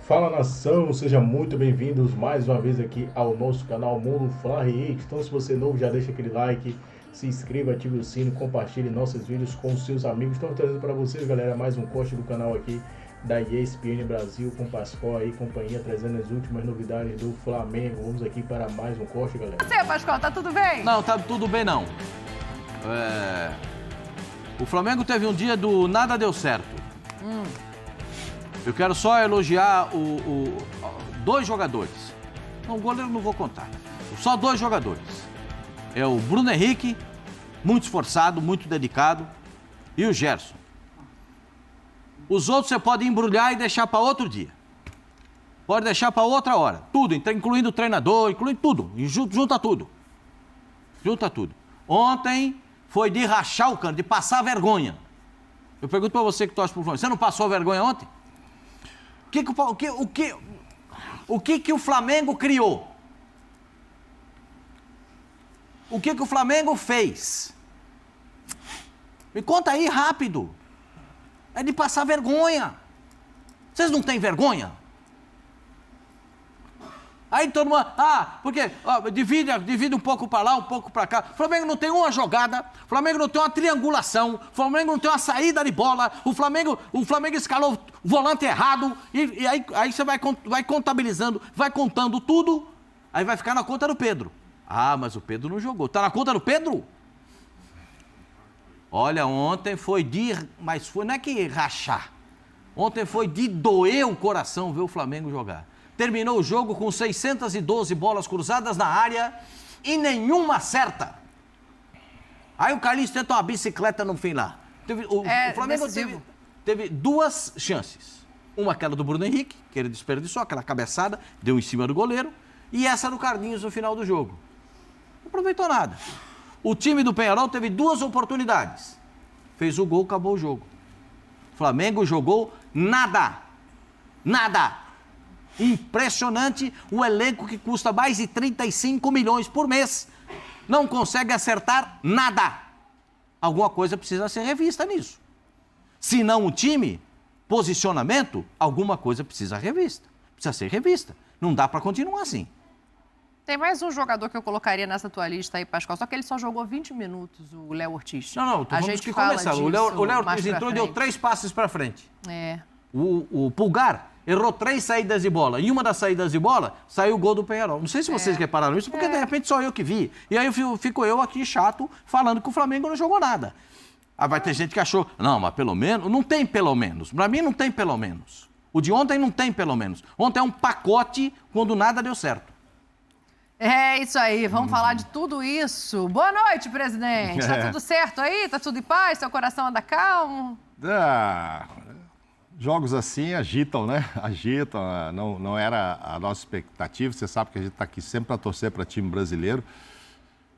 Fala nação, sejam muito bem-vindos mais uma vez aqui ao nosso canal Mundo Fly. Então, se você é novo, já deixa aquele like, se inscreva, ative o sino, compartilhe nossos vídeos com os seus amigos. Estamos trazendo para vocês, galera, mais um corte do canal aqui da ESPN Brasil com Pascoal e companhia, trazendo as últimas novidades do Flamengo. Vamos aqui para mais um corte, galera. Você, Pascoal, tá tudo bem? Não, tá tudo bem não. O Flamengo teve um dia do nada deu certo. Eu quero só elogiar dois jogadores. Não, o goleiro não vou contar. Só dois jogadores. É o Bruno Henrique, muito esforçado, muito dedicado, e o Gerson. Os outros você pode embrulhar e deixar para outro dia. Pode deixar para outra hora. Tudo, incluindo o treinador, incluindo tudo. E junta tudo. Junta tudo. Ontem foi de rachar o cano, de passar vergonha. Eu pergunto para você que torce pro Flamengo, você não passou vergonha ontem? O que o Flamengo criou? O que o Flamengo fez? Me conta aí rápido. É de passar vergonha. Vocês não têm vergonha? Aí todo mundo, porque divide um pouco para lá, um pouco para cá. O Flamengo não tem uma jogada, o Flamengo não tem uma triangulação, o Flamengo não tem uma saída de bola, o Flamengo escalou o volante errado, e aí você vai contabilizando, vai contando tudo, aí vai ficar na conta do Pedro. Mas o Pedro não jogou. Tá na conta do Pedro? Olha, ontem foi não é que rachar. Ontem foi de doer o coração ver o Flamengo jogar. Terminou o jogo com 612 bolas cruzadas na área e nenhuma certa. Aí o Carlinhos tenta uma bicicleta no fim lá. O Flamengo teve duas chances. Uma, aquela do Bruno Henrique, que ele desperdiçou, aquela cabeçada, deu em cima do goleiro. E essa do Carlinhos no final do jogo. Não aproveitou nada. O time do Peñarol teve duas oportunidades. Fez o gol, acabou o jogo. O Flamengo jogou nada. Nada. Impressionante, o elenco que custa mais de 35 milhões por mês não consegue acertar nada. Alguma coisa precisa ser revista nisso. Se não o time, posicionamento, alguma coisa precisa ser revista. Não dá para continuar assim. Tem mais um jogador que eu colocaria nessa tua lista aí, Pascoal, só que ele só jogou 20 minutos, o Léo Ortiz. Não, vamos que começar. O Léo Ortiz entrou e deu 3 passes para frente. O Pulgar errou 3 saídas de bola. Em uma das saídas de bola, saiu o gol do Peñarol. Não sei se vocês repararam isso, porque de repente só eu que vi. E aí fico eu aqui chato, falando que o Flamengo não jogou nada. Vai ter gente que achou, não, mas pelo menos... Não tem pelo menos. Pra mim não tem pelo menos. O de ontem não tem pelo menos. Ontem é um pacote quando nada deu certo. É isso aí, vamos falar de tudo isso. Boa noite, presidente. Tá tudo certo aí? Tá tudo em paz? Seu coração anda calmo? Jogos assim agitam, né? Agitam, não era a nossa expectativa. Você sabe que a gente está aqui sempre para torcer para time brasileiro,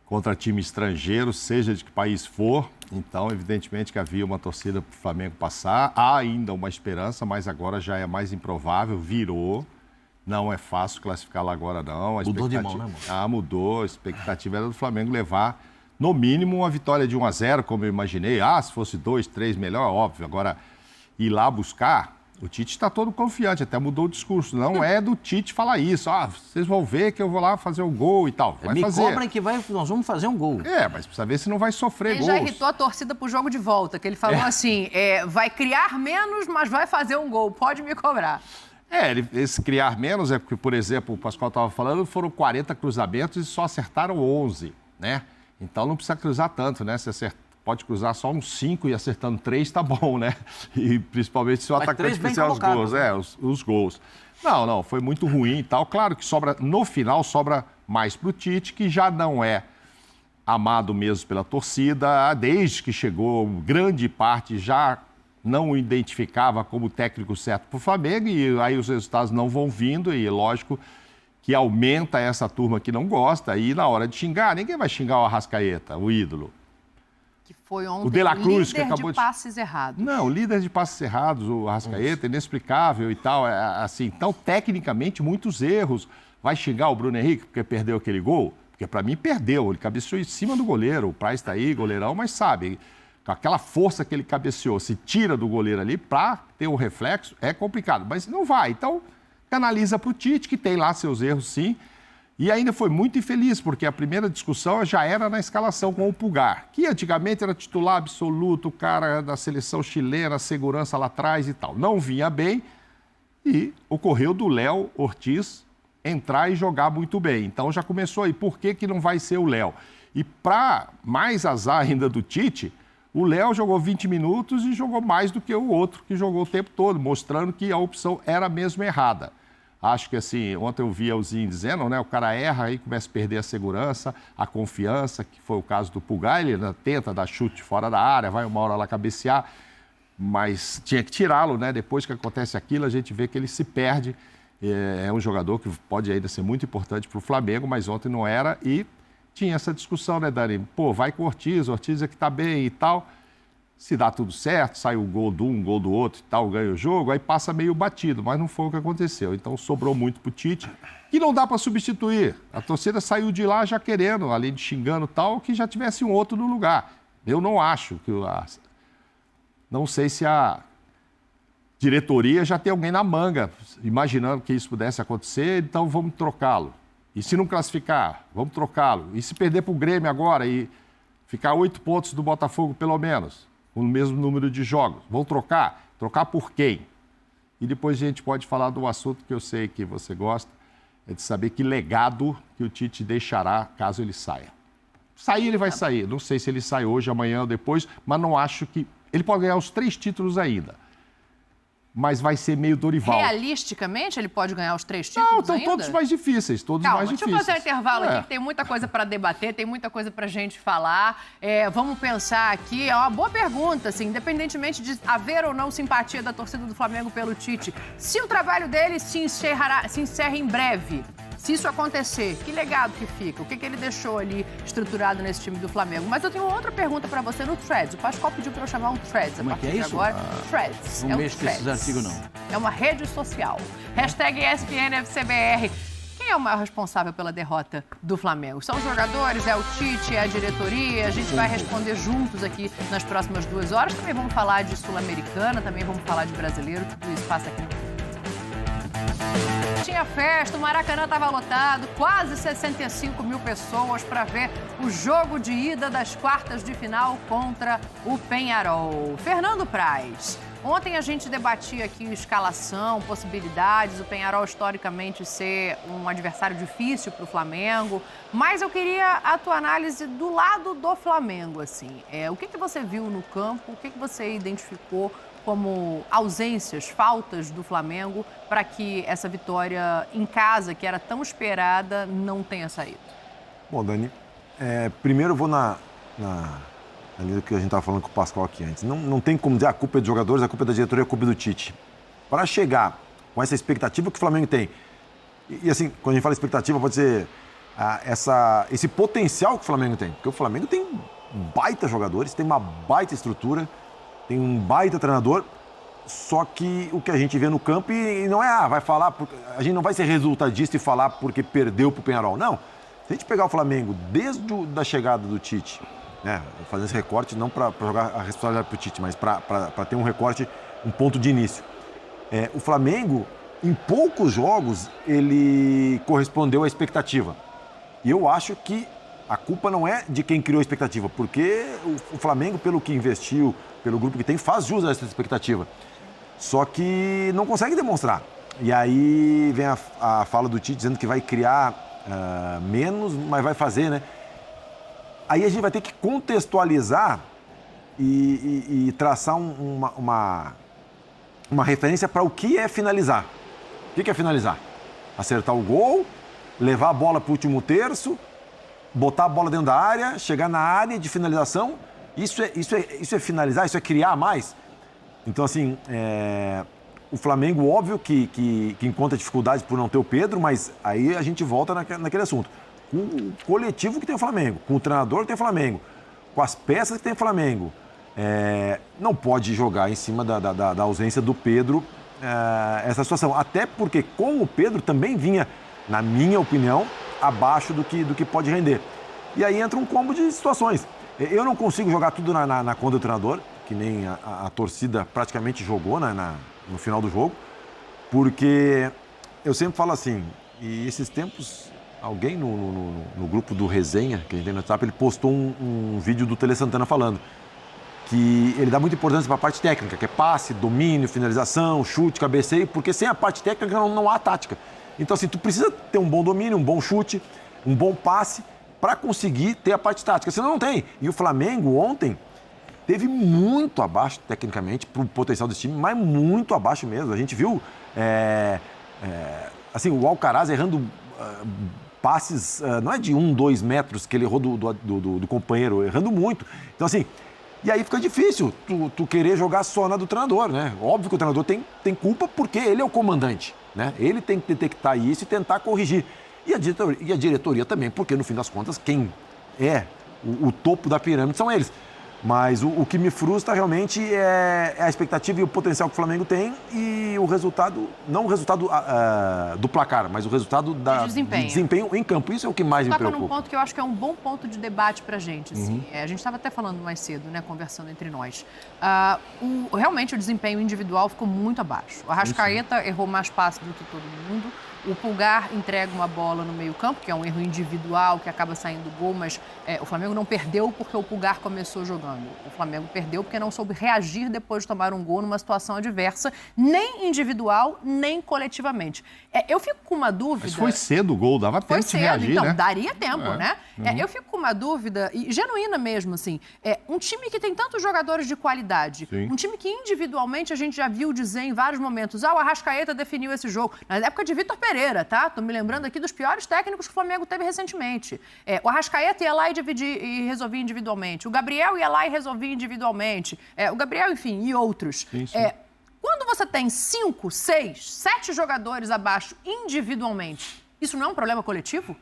contra time estrangeiro, seja de que país for. Então, evidentemente que havia uma torcida para o Flamengo passar. Há ainda uma esperança, mas agora já é mais improvável, virou. Não é fácil classificar lá agora, não. Mudou de mão, né, amor? Mudou. A expectativa era do Flamengo levar, no mínimo, uma vitória de 1-0, como eu imaginei. Se fosse 2, 3, melhor, óbvio. Agora, ir lá buscar, o Tite está todo confiante, até mudou o discurso. Não é do Tite falar isso. Vocês vão ver que eu vou lá fazer um gol e tal. Vai fazer. Cobrem que nós vamos fazer um gol. Mas precisa ver se não vai sofrer gols. Ele já irritou a torcida pro jogo de volta, que ele falou assim, vai criar menos, mas vai fazer um gol. Pode me cobrar. Esse criar menos é porque, por exemplo, o Pascoal estava falando, foram 40 cruzamentos e só acertaram 11, né? Então não precisa cruzar tanto, né? Se pode cruzar só uns 5 e acertando 3, tá bom, né? E principalmente se o atacante fizer os gols, os gols. Não, foi muito ruim e tal. Claro que no final sobra mais pro Tite, que já não é amado mesmo pela torcida, desde que chegou, grande parte já não o identificava como técnico certo para o Flamengo, e aí os resultados não vão vindo, e lógico que aumenta essa turma que não gosta, e na hora de xingar, ninguém vai xingar o Arrascaeta, o ídolo. Que foi ontem o De La Cruz, líder de passes errados. Não, líder de passes errados, o Arrascaeta, inexplicável e tal, assim, então tecnicamente muitos erros. Vai xingar o Bruno Henrique porque perdeu aquele gol? Porque para mim perdeu, ele cabeceou em cima do goleiro, o Praz está aí, goleirão, mas sabe... Com aquela força que ele cabeceou, se tira do goleiro ali para ter um reflexo, é complicado. Mas não vai. Então, canaliza para o Tite, que tem lá seus erros sim, e ainda foi muito infeliz, porque a primeira discussão já era na escalação com o Pulgar, que antigamente era titular absoluto, o cara da seleção chilena, segurança lá atrás e tal. Não vinha bem e ocorreu do Léo Ortiz entrar e jogar muito bem. Então já começou aí, por que não vai ser o Léo? E para mais azar ainda do Tite, o Léo jogou 20 minutos e jogou mais do que o outro que jogou o tempo todo, mostrando que a opção era mesmo errada. Acho que assim, ontem eu vi o Zinho dizendo, né? O cara erra aí, começa a perder a segurança, a confiança, que foi o caso do Pulgar, ele tenta dar chute fora da área, vai uma hora lá cabecear, mas tinha que tirá-lo, né? Depois que acontece aquilo, a gente vê que ele se perde. É um jogador que pode ainda ser muito importante para o Flamengo, mas ontem não era e tinha essa discussão, né, Dani? Pô, vai com o Ortiz é que está bem e tal. Se dá tudo certo, sai o gol de um, gol do outro e tal, ganha o jogo, aí passa meio batido, mas não foi o que aconteceu. Então sobrou muito pro Tite, que não dá para substituir. A torcida saiu de lá já querendo, além de xingando e tal, que já tivesse um outro no lugar. Eu não acho que... Não sei se a diretoria já tem alguém na manga, imaginando que isso pudesse acontecer, então vamos trocá-lo. E se não classificar, vamos trocá-lo. E se perder pro Grêmio agora e ficar 8 pontos do Botafogo, pelo menos, com o mesmo número de jogos. Vão trocar? Trocar por quem? E depois a gente pode falar do assunto que eu sei que você gosta, é de saber que legado que o Tite deixará caso ele saia. Sair ele vai sair. Não sei se ele sai hoje, amanhã ou depois, mas não acho que... Ele pode ganhar os 3 títulos ainda, mas vai ser meio Dorival. Realisticamente, ele pode ganhar os 3 títulos Não, estão ainda? todos mais difíceis, mais difíceis. Deixa eu fazer um intervalo aqui, que tem muita coisa para debater, tem muita coisa para a gente falar. Vamos pensar aqui, é uma boa pergunta, assim, independentemente de haver ou não simpatia da torcida do Flamengo pelo Tite, se o trabalho dele se encerra em breve, se isso acontecer, que legado que fica? O que ele deixou ali estruturado nesse time do Flamengo? Mas eu tenho outra pergunta para você no Threads. O Pascoal pediu para eu chamar um Threads a partir de agora. Threads. Não mexo com esses artigos, não. É uma rede social. Hashtag ESPNFCBR. Quem é o maior responsável pela derrota do Flamengo? São os jogadores, é o Tite, é a diretoria? A gente vai responder juntos aqui nas próximas 2 horas. Também vamos falar de Sul-Americana, também vamos falar de brasileiro. Tudo isso passa aqui. Tinha festa, o Maracanã estava lotado, quase 65 mil pessoas para ver o jogo de ida das quartas de final contra o Peñarol. Fernando Praz, ontem a gente debatia aqui escalação, possibilidades, o Peñarol historicamente ser um adversário difícil para o Flamengo, mas eu queria a tua análise do lado do Flamengo, assim. O que você viu no campo, o que você identificou como ausências, faltas do Flamengo para que essa vitória em casa, que era tão esperada, não tenha saído? Bom, Dani, primeiro eu vou na linha que a gente estava falando com o Pascoal aqui antes. Não tem como dizer a culpa é dos jogadores, a culpa é da diretoria, a culpa é do Tite. Para chegar com essa expectativa que o Flamengo tem, e assim, quando a gente fala expectativa, pode ser esse potencial que o Flamengo tem, porque o Flamengo tem baita jogadores, tem uma baita estrutura, tem um baita treinador, só que o que a gente vê no campo e não vai falar, a gente não vai ser resultadista e falar porque perdeu para o Peñarol, não. Se a gente pegar o Flamengo desde a chegada do Tite, né, fazer esse recorte não para jogar a responsabilidade para o Tite, mas para ter um recorte, um ponto de início. O Flamengo, em poucos jogos, ele correspondeu à expectativa. E eu acho que a culpa não é de quem criou a expectativa, porque o Flamengo, pelo que investiu, pelo grupo que tem, faz jus a essa expectativa. Só que não consegue demonstrar. E aí vem a fala do Tite dizendo que vai criar menos, mas vai fazer, né? Aí a gente vai ter que contextualizar e traçar uma referência para o que é finalizar. O que é finalizar? Acertar o gol, levar a bola para o último terço, botar a bola dentro da área, chegar na área de finalização. Isso é finalizar, isso é criar mais. Então, assim, o Flamengo, óbvio que encontra dificuldades por não ter o Pedro, mas aí a gente volta naquele assunto. Com o coletivo que tem o Flamengo, com o treinador que tem o Flamengo, com as peças que tem o Flamengo, não pode jogar em cima da ausência do Pedro essa situação. Até porque com o Pedro também vinha, na minha opinião, abaixo do que pode render. E aí entra um combo de situações. Eu não consigo jogar tudo na conta do treinador, que nem a torcida praticamente jogou no final do jogo, porque eu sempre falo assim, e esses tempos, alguém no grupo do Resenha, que a gente tem no WhatsApp, ele postou um vídeo do Tele Santana falando que ele dá muita importância para a parte técnica, que é passe, domínio, finalização, chute, cabeceio, porque sem a parte técnica não há tática. Então, assim, tu precisa ter um bom domínio, um bom chute, um bom passe para conseguir ter a parte tática, senão não tem. E o Flamengo ontem teve muito abaixo, tecnicamente, para o potencial desse time, mas muito abaixo mesmo. A gente viu, assim, o Alcaraz errando passes, não é de 1, 2 metros que ele errou do companheiro, errando muito. Então, assim, e aí fica difícil tu querer jogar só na do treinador, né? Óbvio que o treinador tem culpa porque ele é o comandante, né? Ele tem que detectar isso e tentar corrigir. E a diretoria também, porque no fim das contas, quem é o topo da pirâmide são eles. Mas o que me frustra realmente é a expectativa e o potencial que o Flamengo tem e o resultado, não o resultado do placar, mas o resultado de desempenho em campo. Isso é o que mais me preocupa. Num ponto que eu acho que é um bom ponto de debate pra gente. Assim. A gente estava até falando mais cedo, né, conversando entre nós. Realmente o desempenho individual ficou muito abaixo. O Arrascaeta errou mais passes do que todo mundo. O Pulgar entrega uma bola no meio-campo, que é um erro individual, que acaba saindo gol, mas o Flamengo não perdeu porque o Pulgar começou jogando. O Flamengo perdeu porque não soube reagir depois de tomar um gol numa situação adversa, nem individual, nem coletivamente. Eu fico com uma dúvida... Mas foi cedo o gol, dava tempo de reagir, então, né? Daria tempo, né? Eu fico com uma dúvida, e genuína mesmo, assim, um time que tem tantos jogadores de qualidade, um time que individualmente a gente já viu dizer em vários momentos, o Arrascaeta definiu esse jogo, na época de Vitor Pereira, tá? Tô me lembrando aqui dos piores técnicos que o Flamengo teve recentemente. O Arrascaeta ia lá e resolvia individualmente. O Gabriel ia lá e resolvia individualmente. O Gabriel, enfim, e outros. Sim. Quando você tem 5, 6, 7 jogadores abaixo individualmente, isso não é um problema coletivo?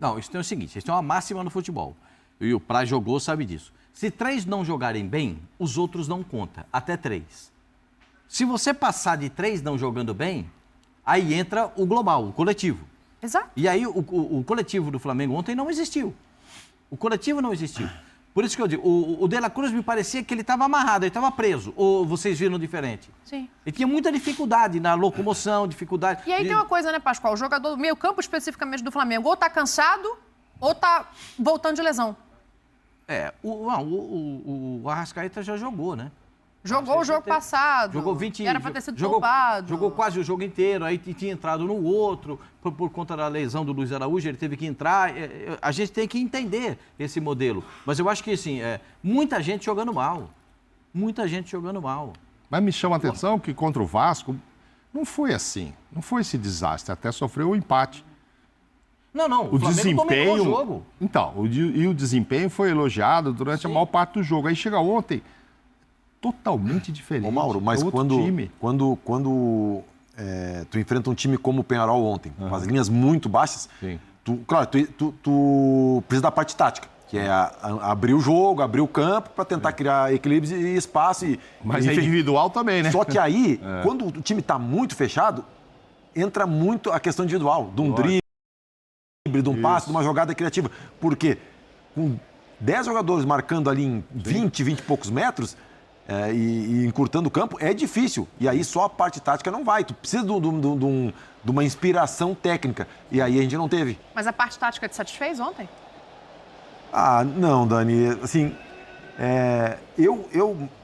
Não, isso tem o seguinte, isso tem uma máxima no futebol. E o Praz jogou, sabe disso. Se 3 não jogarem bem, os outros não contam. Até 3. Se você passar de 3 não jogando bem, aí entra o global, o coletivo. Exato. E aí o coletivo do Flamengo ontem não existiu. O coletivo não existiu. Por isso que eu digo, o De La Cruz me parecia que ele estava amarrado, ele estava preso. Ou vocês viram diferente? Sim. Ele tinha muita dificuldade na locomoção, dificuldade... E aí tem uma coisa, né, Pascoal? O jogador do meio campo, especificamente do Flamengo, ou tá cansado, ou tá voltando de lesão. O Arrascaeta já jogou, né? Jogou o jogo passado. Jogou 20... Era para ter sido poupado. Jogou quase o jogo inteiro, aí tinha entrado no outro, por conta da lesão do Luiz Araújo, ele teve que entrar. A gente tem que entender esse modelo. Mas eu acho que, assim, muita gente jogando mal. Muita gente jogando mal. Mas me chama a atenção que contra o Vasco não foi assim. Não foi esse desastre, até sofreu o empate. Não, o Flamengo dominou o jogo. Então, o desempenho foi elogiado durante a maior parte do jogo. Aí chega ontem... totalmente diferente. Ô Mauro, mas quando tu enfrenta um time como o Peñarol ontem, com as linhas muito baixas, tu precisa da parte tática, que é abrir o jogo, abrir o campo para tentar criar equilíbrio e espaço. Mas é individual também, né? Só que aí, quando o time está muito fechado, entra muito a questão individual, de um drible, de um passe, de uma jogada criativa. Porque com 10 jogadores marcando ali em 20 e poucos metros... e encurtando o campo, é difícil. E aí só a parte tática não vai. Tu precisa de uma inspiração técnica. E aí a gente não teve. Mas a parte tática te satisfez ontem? Não, Dani. Assim,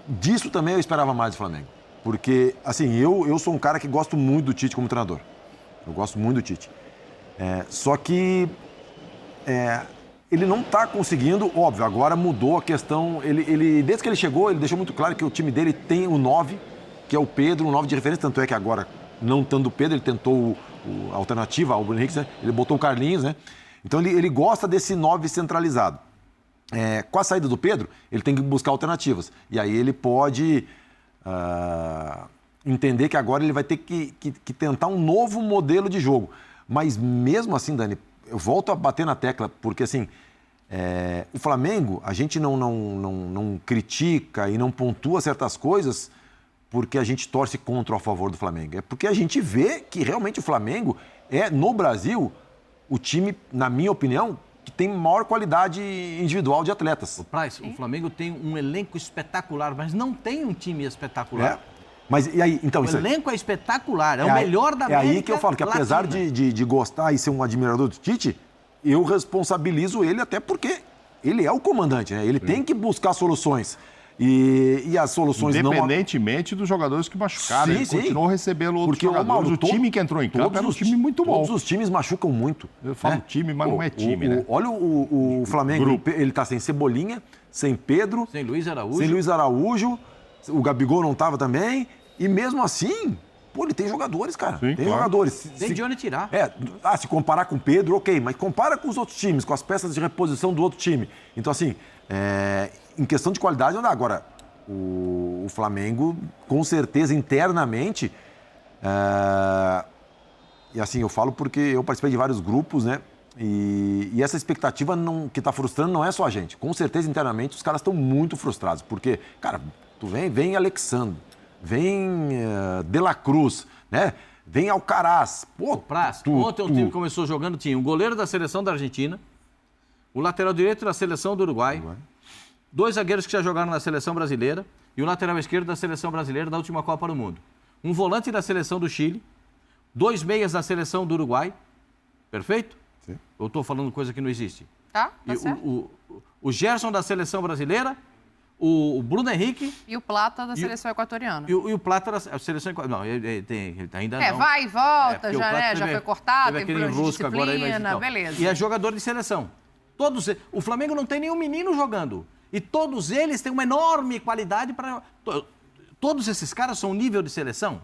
disso também eu esperava mais do Flamengo. Porque, assim, eu sou um cara que gosto muito do Tite como treinador. Eu gosto muito do Tite. Só que... ele não está conseguindo, óbvio, agora mudou a questão, desde que ele chegou, ele deixou muito claro que o time dele tem o 9, que é o Pedro, um 9 de referência, tanto é que agora, não estando o Pedro, ele tentou a alternativa ao Bruno Henrique, né? Ele botou o Carlinhos, né? Então ele gosta desse 9 centralizado. Com a saída do Pedro, ele tem que buscar alternativas, e aí ele pode entender que agora ele vai ter que tentar um novo modelo de jogo, mas mesmo assim, Dani, eu volto a bater na tecla, porque assim, o Flamengo, a gente não critica e não pontua certas coisas porque a gente torce contra ou a favor do Flamengo. É porque a gente vê que realmente o Flamengo no Brasil, o time, na minha opinião, que tem maior qualidade individual de atletas. O Praz, o Flamengo tem um elenco espetacular, mas não tem um time espetacular. Mas e aí, então, O elenco é espetacular, é o aí- melhor da É América aí que eu falo que apesar Latina. de gostar e ser um admirador do Tite, eu responsabilizo ele até porque ele é o comandante, né? Ele tem que buscar soluções. E as soluções não... Independentemente dos jogadores que machucaram, ele continuou recebendo outros Porque, jogadores. Mauro, O time que entrou em campo era um time muito bom. Todos os times machucam muito. Eu falo time, mas não é time, né? Olha o Flamengo, ele tá sem Cebolinha, sem Pedro, Sem Luiz Araújo. sem Luiz Araújo, o Gabigol não tava também, e mesmo assim, pô, ele tem jogadores, cara. Sim, tem claro. jogadores. Tem de onde tirar. Se comparar com o Pedro, ok, mas compara com os outros times, com as peças de reposição do outro time. Então, assim, em questão de qualidade, não dá. Agora, o Flamengo, com certeza, internamente, e assim, eu falo porque eu participei de vários grupos, né? E essa expectativa que está frustrando não é só a gente. Com certeza, internamente, os caras estão muito frustrados. Porque, cara, tu vem Alexandre, vem De La Cruz, né? Vem Alcaraz. Pô, Ontem o time começou jogando, tinha o goleiro da seleção da Argentina, o lateral direito da seleção do Uruguai, 2 zagueiros que já jogaram na seleção brasileira e o lateral esquerdo da seleção brasileira da última Copa do Mundo. Um volante da seleção do Chile, 2 meias da seleção do Uruguai. Perfeito? Sim. Eu estou falando coisa que não existe. Tá E certo. o Gerson da seleção brasileira, o Bruno Henrique E o Plata da seleção equatoriana. e o Plata da seleção... Não, ele ainda não. Vai e volta, porque o já, Plata né? Já teve- foi cortado, teve tem aquele problema de enrosco agora aí, mas disciplina, então. beleza. E é jogador de seleção. O Flamengo não tem nenhum menino jogando. E todos eles têm uma enorme qualidade para... Todos esses caras são nível de seleção?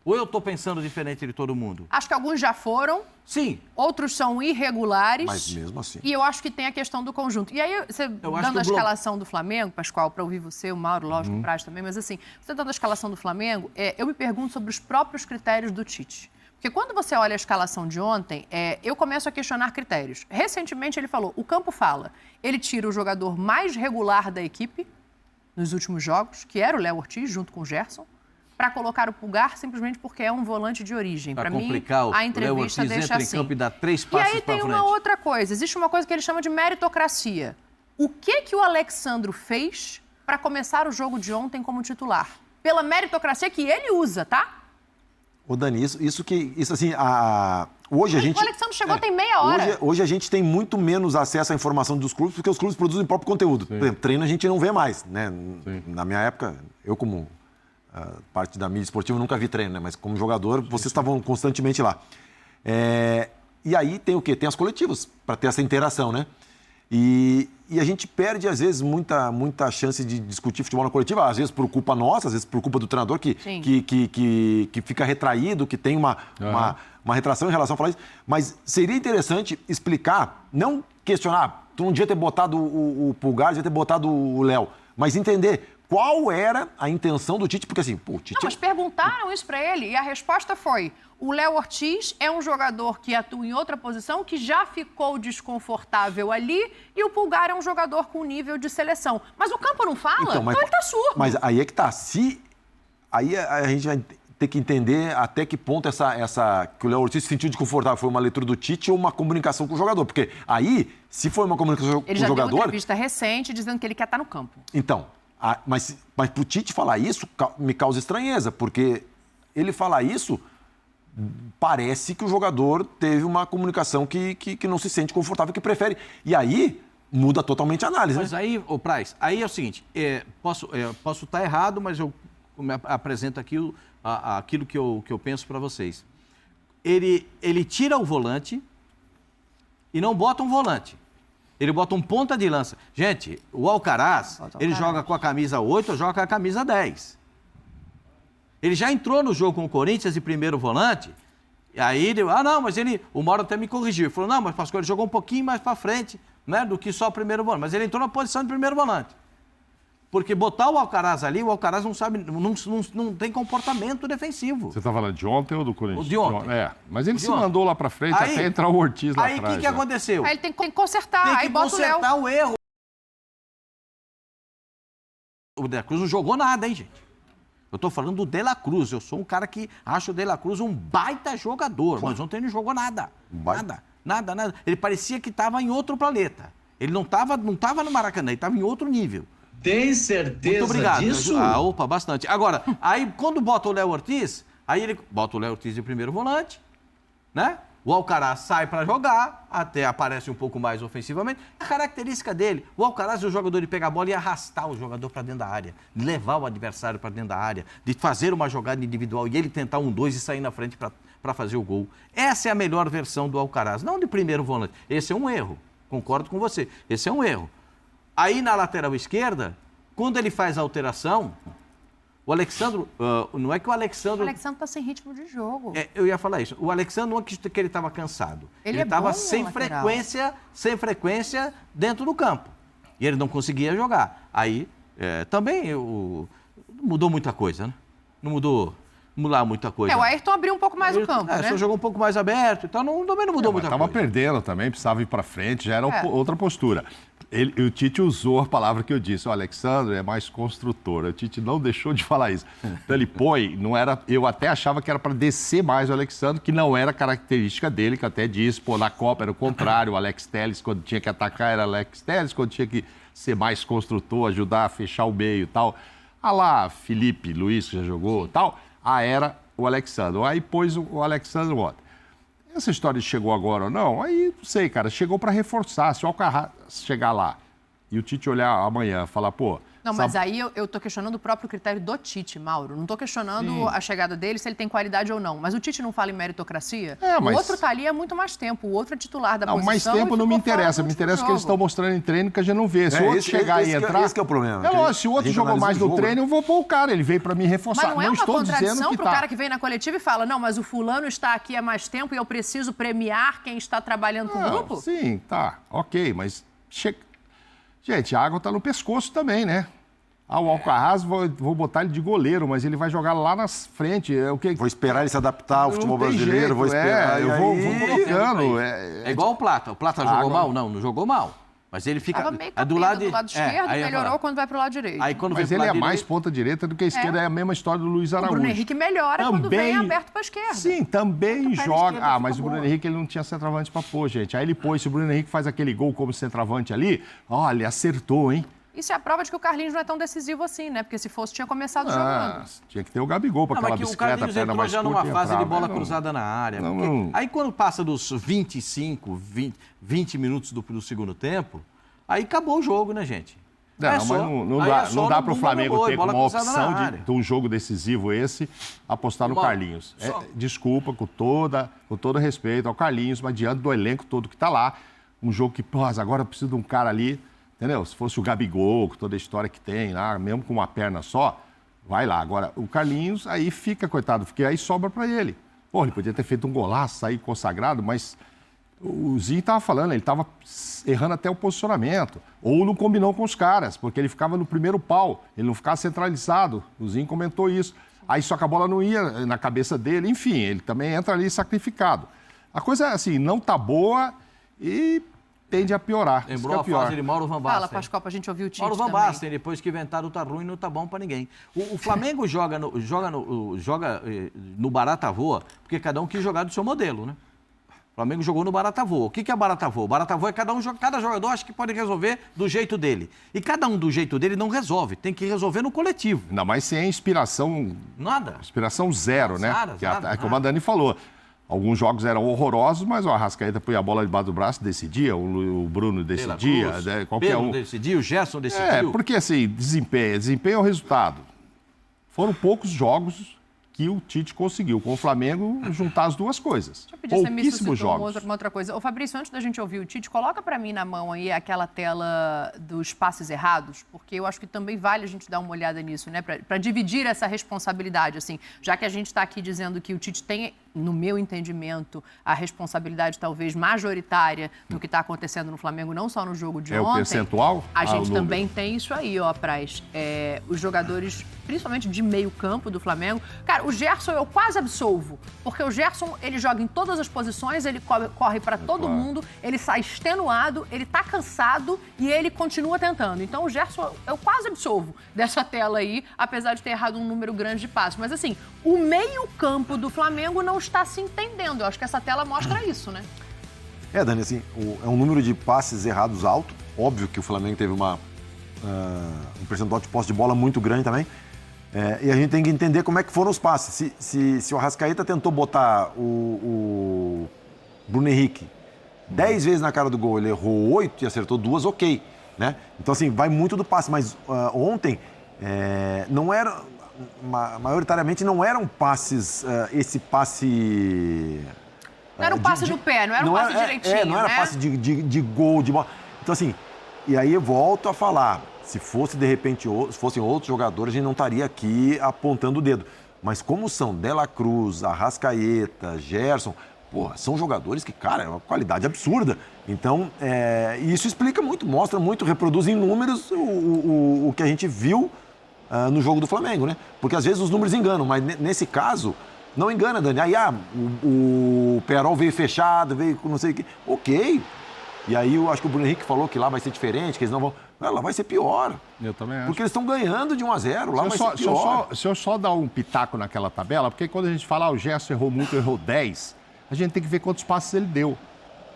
Ou eu estou pensando diferente de todo mundo? Acho que alguns já foram, Sim. outros são irregulares. Mas mesmo assim. E eu acho que tem a questão do conjunto. E aí, você acho dando que a o escalação do Flamengo, Pascoal, para ouvir você, o Mauro, lógico, o Praz também, mas assim, você dando a escalação do Flamengo, eu me pergunto sobre os próprios critérios do Tite. Porque quando você olha a escalação de ontem, eu começo a questionar critérios. Recentemente ele falou, o campo fala, ele tira o jogador mais regular da equipe nos últimos jogos, que era o Léo Ortiz, junto com o Gerson, para colocar o Pulgar simplesmente porque é um volante de origem. Para mim, complicar, a o Léo entrevista Ortiz deixa entra assim. em campo e dá 3 E passos aí para tem frente. uma outra coisa, existe uma coisa que ele chama de meritocracia. O que o Alexandro fez para começar o jogo de ontem como titular? Pela meritocracia que ele usa, tá? Ô, Dani, isso assim, hoje a gente... O Alexandre chegou tem meia hora. Hoje a gente tem muito menos acesso à informação dos clubes, porque os clubes produzem o próprio conteúdo. Por exemplo, treino a gente não vê mais, né? Na minha época, eu como parte da mídia esportiva nunca vi treino, né? Mas como jogador, vocês estavam constantemente lá. E aí tem o quê? Tem as coletivas, para ter essa interação, né? E a gente perde, às vezes, muita chance de discutir futebol na coletiva, às vezes por culpa nossa, às vezes por culpa do treinador que fica retraído, que tem uma retração em relação a falar isso. Mas seria interessante explicar, não questionar, tu não devia ter botado o Pulgar, devia ter botado o Léo, mas entender qual era a intenção do Tite, porque assim, pô, o Tite... Não, mas perguntaram isso para ele e a resposta foi: o Léo Ortiz é um jogador que atua em outra posição, que já ficou desconfortável ali, e o Pulgar é um jogador com nível de seleção. Mas o campo não fala, então ele tá surdo. Mas aí é que tá, aí a gente vai ter que entender até que ponto que o Léo Ortiz se sentiu desconfortável foi uma leitura do Tite ou uma comunicação com o jogador, porque aí, se foi uma comunicação com o jogador... Ele já deu uma entrevista recente dizendo que ele quer estar no campo. Então, mas pro Tite falar isso me causa estranheza, porque ele falar isso, parece que o jogador teve uma comunicação que não se sente confortável, que prefere. E aí, muda totalmente a análise, Mas né? aí, ô Praz, aí é o seguinte, posso estar errado, mas eu apresento aqui aquilo que eu penso para vocês. Ele tira o volante e não bota um volante. Ele bota um ponta de lança. Gente, o Alcaraz, ele joga com a camisa 8 ou joga com a camisa 10. Ele já entrou no jogo com o Corinthians de primeiro volante, e aí ele... o Mauro até me corrigiu. Ele falou, não, mas Pascoal, ele jogou um pouquinho mais para frente, né, do que só o primeiro volante. Mas ele entrou na posição de primeiro volante. Porque botar o Alcaraz ali, o Alcaraz não sabe, não tem comportamento defensivo. Você está falando de ontem ou do Corinthians? De ontem. Mas ele De se ontem. mandou lá para frente Aí- até entrar o Ortiz lá Aí atrás. o que aconteceu? Aí ele tem que consertar, Tem aí que bota o Léo. consertar o erro. O De La Cruz não jogou nada, hein, gente? Eu tô falando do De La Cruz. Eu sou um cara que acho o De La Cruz um baita jogador, mas ontem ele não jogou nada. Nada. Ele parecia que estava em outro planeta. Ele não tava no Maracanã, ele estava em outro nível. Tem certeza Muito obrigado. disso? Opa, bastante. Agora, aí quando bota o Léo Ortiz, aí ele bota o Léo Ortiz de primeiro volante, né? O Alcaraz sai para jogar, até aparece um pouco mais ofensivamente. A característica dele, o Alcaraz é o jogador de pegar a bola e arrastar o jogador para dentro da área, de levar o adversário para dentro da área, de fazer uma jogada individual e ele tentar 1-2 e sair na frente para fazer o gol. Essa é a melhor versão do Alcaraz, não de primeiro volante. Esse é um erro, concordo com você, esse é um erro. Aí na lateral esquerda, quando ele faz a alteração, o Alexandro, não é que o Alexandro... O Alexandro tá sem ritmo de jogo. Eu ia falar isso. O Alexandro não é que ele estava cansado. Ele estava sem frequência dentro do campo. E ele não conseguia jogar. Aí, também mudou muita coisa, né? Não mudou muita coisa. O Ayrton abriu um pouco mais o campo, né? Só jogou um pouco mais aberto e tal. Também não mudou muita coisa. Estava perdendo também, precisava ir para frente, já era outra postura. O Tite usou a palavra que eu disse, o Alexandre é mais construtor. O Tite não deixou de falar isso. Então ele põe, eu até achava que era para descer mais o Alexandre, que não era característica dele, que até disse, na Copa era o contrário, o Alex Telles, quando tinha que atacar, era Alex Telles, quando tinha que ser mais construtor, ajudar a fechar o meio e tal. Lá, Felipe Luiz, que já jogou e tal, era o Alexandre. Aí pôs o Alexandre ontem. Essa história de chegou agora ou não, aí não sei, cara, chegou para reforçar. Se o Alcaraz chegar lá e o Tite olhar amanhã e falar, Não, mas aí eu tô questionando o próprio critério do Tite, Mauro. Não tô questionando a chegada dele, se ele tem qualidade ou não. Mas o Tite não fala em meritocracia? Mas... O outro tá ali há muito mais tempo. O outro é titular da posição. Mais tempo não me interessa. Me interessa o que eles estão mostrando em treino que a gente não vê. Se o outro chegar e entrar... Esse que é o problema. Se o outro jogou mais no treino, eu vou pôr o cara. Ele veio para me reforçar. Mas não é uma contradição pro tá. cara que vem na coletiva e fala, não, mas o fulano está aqui há mais tempo e eu preciso premiar quem está trabalhando com o grupo? Sim, tá. Ok, mas... Gente, a água tá no pescoço também, né? O Alcaraz, vou botar ele de goleiro, mas ele vai jogar lá na frente. Vou esperar ele se adaptar ao futebol brasileiro, vou esperar. Eu vou colocando. É igual o Plata. O Plata jogou mal? Não jogou mal. Mas ele fica do lado esquerdo, melhorou quando vai pro lado direito. Aí, quando mas ele é mais ponta direita do que a esquerda, é a mesma história do Luiz Araújo. O Bruno Henrique melhora quando vem aberto pra esquerda. Sim, também joga. Mas o Bruno Henrique ele não tinha centroavante pra pôr, gente. Aí ele pôs, se o Bruno Henrique faz aquele gol como centroavante ali, olha, acertou, hein? Isso é a prova de que o Carlinhos não é tão decisivo assim, né? Porque se fosse, tinha começado jogando. Tinha que ter o Gabigol para aquela bicicleta, perna mais curta. O Carlinhos entrou já numa fase de bola cruzada na área. Aí quando passa dos 20 minutos do segundo tempo, aí acabou o jogo, né, gente? Não dá para o Flamengo ter como uma opção de um jogo decisivo apostar no Carlinhos. Desculpa, com todo respeito ao Carlinhos, mas diante do elenco todo que está lá, um jogo que, agora precisa de um cara ali, entendeu? Se fosse o Gabigol, com toda a história que tem lá, mesmo com uma perna só, vai lá. Agora, o Carlinhos, aí fica, coitado, porque aí sobra para ele. Ele podia ter feito um golaço, sair consagrado, mas o Zinho estava falando, ele estava errando até o posicionamento. Ou não combinou com os caras, porque ele ficava no primeiro pau, ele não ficava centralizado. O Zinho comentou isso. Aí só que a bola não ia na cabeça dele, enfim, ele também entra ali sacrificado. A coisa, assim, não tá boa e tende a piorar. Lembrou a fase de Mauro Van Basten. Fala, Pascoal, pra gente ouvir o Tite Mauro Van Basten, depois que inventaram tá ruim, não tá bom pra ninguém. O Flamengo joga no Barata Voa, porque cada um quis jogar do seu modelo, né? O Flamengo jogou no Barata Voa. O que é Barata Voa? Barata Voa é cada jogador acha que pode resolver do jeito dele. E cada um do jeito dele não resolve, tem que resolver no coletivo. Ainda mais sem inspiração... Nada. Inspiração zero, né? Nada. Como a Dani falou. Alguns jogos eram horrorosos, mas o Arrascaeta põe a bola debaixo do braço, decidia, o Bruno decidia, qualquer um. Decidia, o Gerson decidiu. Porque assim, desempenho é o resultado. Foram poucos jogos que o Tite conseguiu, com o Flamengo, juntar as duas coisas. Deixa eu pedir, pouquíssimos jogos. Uma outra coisa. Ô, Fabrício, antes da gente ouvir o Tite, coloca para mim na mão aí aquela tela dos passes errados, porque eu acho que também vale a gente dar uma olhada nisso, né? Para dividir essa responsabilidade, assim. Já que a gente está aqui dizendo que o Tite tem, no meu entendimento, a responsabilidade talvez majoritária do que está acontecendo no Flamengo, não só no jogo de ontem. É o percentual? A gente também tem isso aí, ó, Praz. Os jogadores, principalmente de meio campo do Flamengo. Cara, o Gerson eu quase absolvo, porque o Gerson, ele joga em todas as posições, ele corre para todo mundo, ele sai extenuado, ele tá cansado e ele continua tentando. Então o Gerson eu quase absolvo dessa tela aí, apesar de ter errado um número grande de passes. Mas assim, o meio campo do Flamengo não está se entendendo. Eu acho que essa tela mostra isso, né? Dani, assim, é um número de passes errados alto. Óbvio que o Flamengo teve uma um percentual de posse de bola muito grande também. E a gente tem que entender como é que foram os passes. Se o Arrascaeta tentou botar o Bruno Henrique 10 vezes na cara do gol, ele errou 8 e acertou 2, ok. Né? Então, assim, vai muito do passe. Mas ontem, não era... maioritariamente não eram passes, esse passe... Não era um passe no pé, não era um passe direitinho, não era passe de gol, de bola. Então, assim, e aí eu volto a falar, se fosse, de repente, se fossem outros jogadores, a gente não estaria aqui apontando o dedo. Mas como são De La Cruz, Arrascaeta, Gerson, porra, são jogadores que, cara, é uma qualidade absurda. Então, isso explica muito, mostra muito, reproduz em números o que a gente viu no jogo do Flamengo, né? Porque às vezes os números enganam, mas nesse caso, não engana, Dani. Aí, o Peñarol veio fechado, veio com não sei o quê. Ok. E aí, eu acho que o Bruno Henrique falou que lá vai ser diferente, que eles não vão... Lá vai ser pior. Eu também acho. Porque eles estão ganhando de 1-0, lá vai ser pior. Se eu só dar um pitaco naquela tabela, porque quando a gente fala, o Gerson errou muito, errou 10, a gente tem que ver quantos passes ele deu.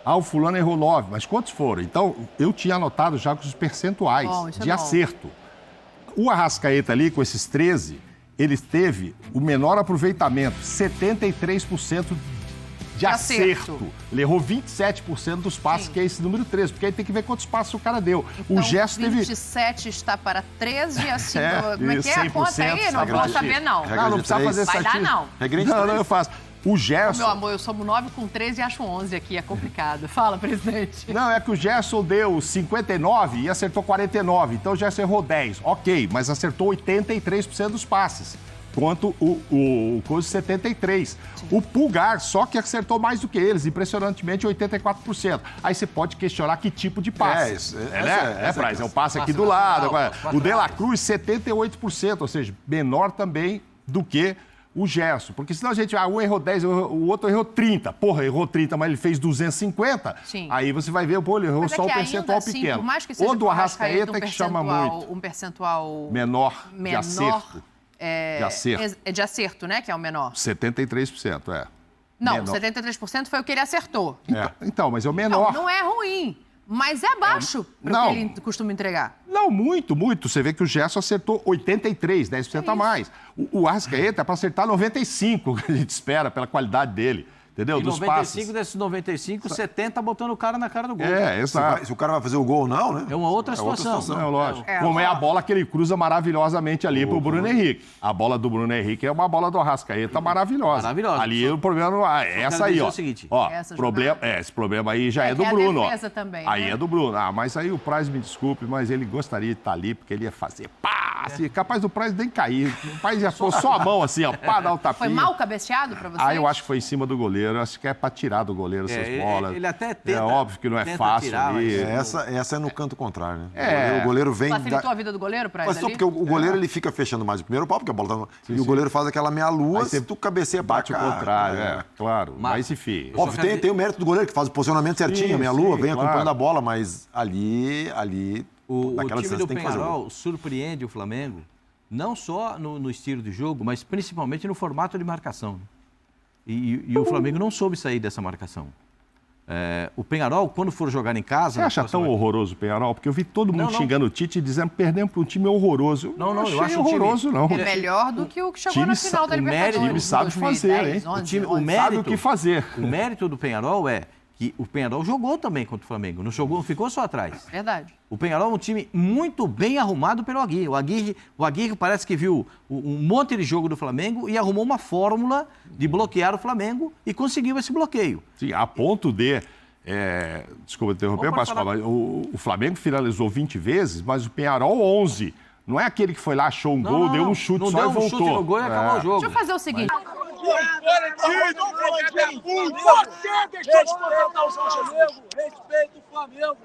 O fulano errou 9, mas quantos foram? Então, eu tinha anotado já os percentuais de acerto. O Arrascaeta ali, com esses 13, ele teve o menor aproveitamento, 73% de acerto. Ele errou 27% dos passes, que é esse número 13, porque aí tem que ver quantos passes o cara deu. Então, o Gerson 27 está para 13, assim, como é que é a 100%, conta aí? Não vou saber, não. Não precisa fazer Vai dar, não. Não, eu faço. O Gerson... Meu amor, eu somo 9 com 13 e acho 11 aqui, é complicado. Fala, presidente. Não, é que o Gerson deu 59 e acertou 49, então o Gerson errou 10. Ok, mas acertou 83% dos passes, quanto o Coisa 73. Sim. O Pulgar só que acertou mais do que eles, impressionantemente 84%. Aí você pode questionar que tipo de passe. Braz, é o passe aqui do lado. O De La Cruz, 78%, ou seja, menor também do que o Gerson. Porque senão a gente, um errou 10, o outro errou 30. Porra, errou 30, mas ele fez 250. Sim. Aí você vai ver, ele errou só um percentual pequeno. Por mais que seja o do Arrascaeta que chama muito. Um percentual menor de acerto. De acerto, né? Que é o menor. 73%, Não, menor. 73% foi o que ele acertou. Então, mas é o menor. Não é ruim, mas é baixo para o que ele costuma entregar. Não, muito. Você vê que o Gerson acertou 83, 10% a mais. O Arrascaeta é para acertar 95, que a gente espera, pela qualidade dele. Entendeu? E dos 95 passes. desses 95, 70 botando o cara na cara do gol. Exato. Se o cara vai fazer o gol ou não, né? É uma outra situação. Lógico. Como é a bola que ele cruza maravilhosamente ali pro Bruno Henrique. A bola do Bruno Henrique é uma bola do Arrascaeta maravilhosa. Ali o problema é essa aí, ó. Esse problema aí já é do Bruno, ó. Também, aí é do Bruno. Mas aí o Praz, me desculpe, mas ele gostaria de estar ali, porque ele ia fazer passe. Capaz do Praz nem cair. O Praz ia pôr só a mão assim, ó, pá, dar o tapinha. Foi mal cabeceado pra você? Eu acho que foi em cima do goleiro. Acho que é para tirar do goleiro essas bolas. Ele até tenta. É óbvio que não é fácil tirar, ali. Essa é no canto contrário, né? O goleiro vem... Facilitou a vida do goleiro pra ele? Mas só porque o goleiro ele fica fechando mais o primeiro pau, porque a bola tá... E o goleiro faz aquela meia-lua, se tu cabeceia bate o contrário, claro. Mas enfim... Óbvio, tem o mérito do goleiro, que faz o posicionamento certinho, a meia-lua, vem acompanhando a bola, mas ali o time do Peñarol surpreende o Flamengo, não só no estilo de jogo, mas principalmente no formato de marcação. E o Flamengo não soube sair dessa marcação. O Peñarol, quando for jogar em casa... Você acha tão horroroso o Peñarol? Porque eu vi todo mundo xingando o Tite e dizendo que perdemos para um time horroroso. Eu acho horroroso, não. É melhor do que o que chegou na final da Libertadores. O time sabe fazer, hein? Sabe o que fazer. O mérito do Peñarol é que o Peñarol jogou também contra o Flamengo. Não ficou só atrás. Verdade. O Peñarol é um time muito bem arrumado pelo Aguirre. O Aguirre parece que viu um monte de jogo do Flamengo e arrumou uma fórmula de bloquear o Flamengo e conseguiu esse bloqueio. Sim, a ponto de... desculpa interromper, Pascoal, mas o Flamengo finalizou 20 vezes, mas o Peñarol 11. Não é aquele que foi lá, achou um gol, deu um chute só e voltou. Chute no gol e acabou o jogo. Deixa eu fazer o seguinte... Você deixou de respeitar o Flamengo. Respeita o Flamengo.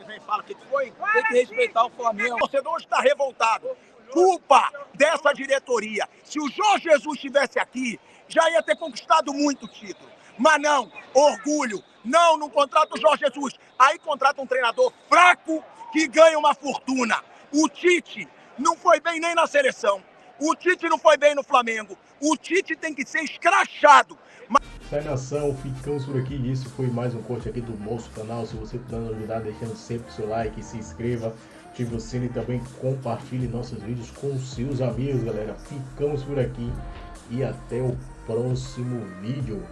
Vem, fala o que foi. Tem que respeitar o Flamengo. O torcedor está revoltado. Culpa dessa diretoria. Se o Jorge Jesus estivesse aqui, já ia ter conquistado muito título. Mas não, orgulho. Não contrata o Jorge Jesus. Aí contrata um treinador fraco que ganha uma fortuna. O Tite não foi bem nem na seleção. O Tite não foi bem no Flamengo. O Tite tem que ser escrachado. Sai nação, ficamos por aqui. Isso foi mais um corte aqui do nosso canal. Se você puder nos ajudar, deixando sempre o seu like, se inscreva. ative o sino e também compartilhe nossos vídeos com seus amigos, galera. Ficamos por aqui e até o próximo vídeo.